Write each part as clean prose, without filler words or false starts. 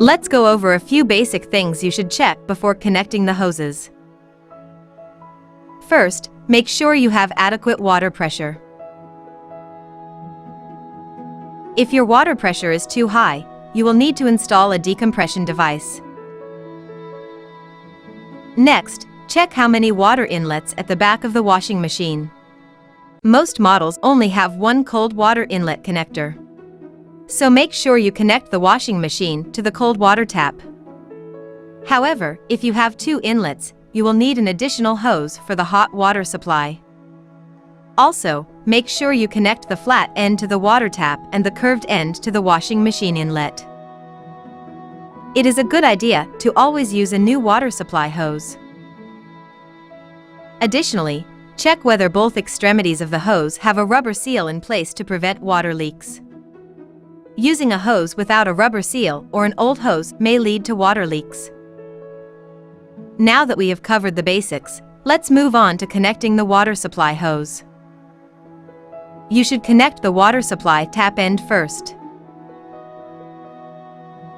Let's go over a few basic things you should check before connecting the hoses. First, make sure you have adequate water pressure. If your water pressure is too high, you will need to install a decompression device. Next, check how many water inlets at the back of the washing machine. Most models only have one cold water inlet connector. So make sure you connect the washing machine to the cold water tap. However, if you have two inlets, you will need an additional hose for the hot water supply. Also, make sure you connect the flat end to the water tap and the curved end to the washing machine inlet. It is a good idea to always use a new water supply hose. Additionally, check whether both extremities of the hose have a rubber seal in place to prevent water leaks. Using a hose without a rubber seal or an old hose may lead to water leaks. Now that we have covered the basics, let's move on to connecting the water supply hose. You should connect the water supply tap end first.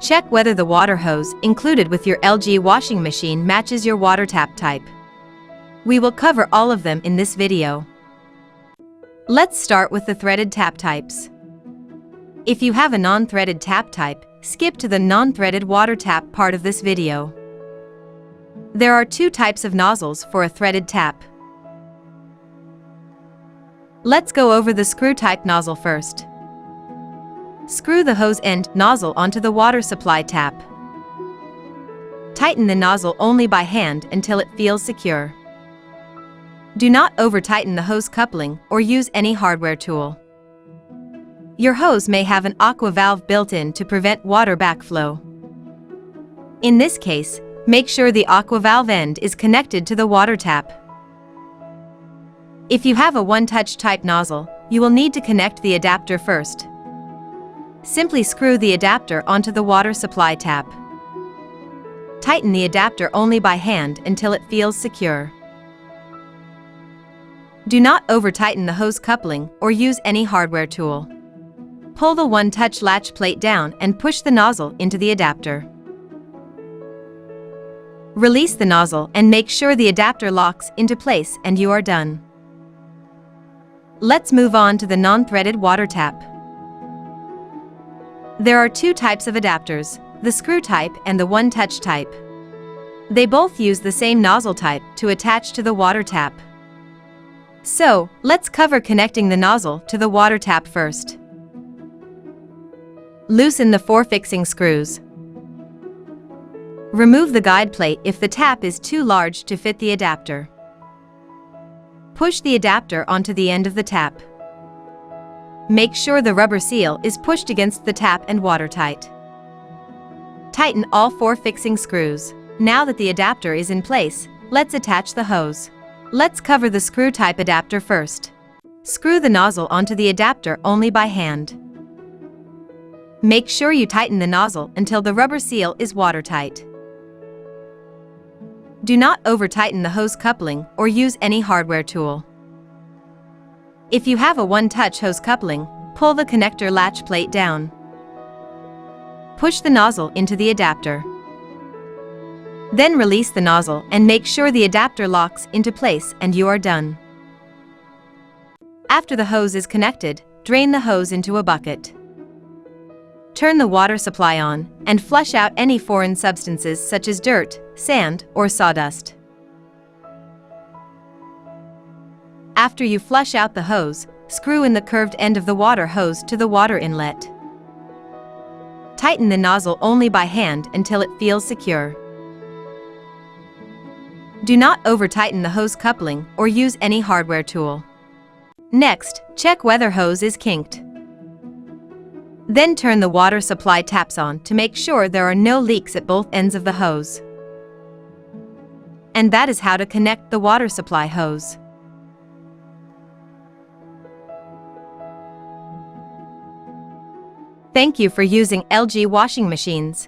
Check whether the water hose included with your LG washing machine matches your water tap type. We will cover all of them in this video. Let's start with the threaded tap types. If you have a non-threaded tap type, skip to the non-threaded water tap part of this video. There are two types of nozzles for a threaded tap. Let's go over the screw-type nozzle first. Screw the hose end nozzle onto the water supply tap. Tighten the nozzle only by hand until it feels secure. Do not over-tighten the hose coupling or use any hardware tool. Your hose may have an aqua valve built in to prevent water backflow. In this case, make sure the aqua valve end is connected to the water tap. If you have a one-touch type nozzle, you will need to connect the adapter first. Simply screw the adapter onto the water supply tap. Tighten the adapter only by hand until it feels secure. Do not over-tighten the hose coupling or use any hardware tool. Pull the one-touch latch plate down and push the nozzle into the adapter. Release the nozzle and make sure the adapter locks into place and you are done. Let's move on to the non-threaded water tap. There are two types of adapters, the screw type and the one-touch type. They both use the same nozzle type to attach to the water tap. So, let's cover connecting the nozzle to the water tap first. Loosen the four fixing screws. Remove the guide plate if the tap is too large to fit the adapter. Push the adapter onto the end of the tap. Make sure the rubber seal is pushed against the tap and watertight. Tighten all four fixing screws. Now that the adapter is in place, let's attach the hose. Let's cover the screw type adapter first. Screw the nozzle onto the adapter only by hand. Make sure you tighten the nozzle until the rubber seal is watertight. Do not over-tighten the hose coupling or use any hardware tool. If you have a one-touch hose coupling, pull the connector latch plate down. Push the nozzle into the adapter. Then release the nozzle and make sure the adapter locks into place and you are done. After the hose is connected, drain the hose into a bucket. Turn the water supply on and flush out any foreign substances such as dirt, sand, or sawdust. After you flush out the hose, screw in the curved end of the water hose to the water inlet. Tighten the nozzle only by hand until it feels secure. Do not over-tighten the hose coupling or use any hardware tool. Next, check whether hose is kinked. Then turn the water supply taps on to make sure there are no leaks at both ends of the hose. And that is how to connect the water supply hose. Thank you for using LG washing machines.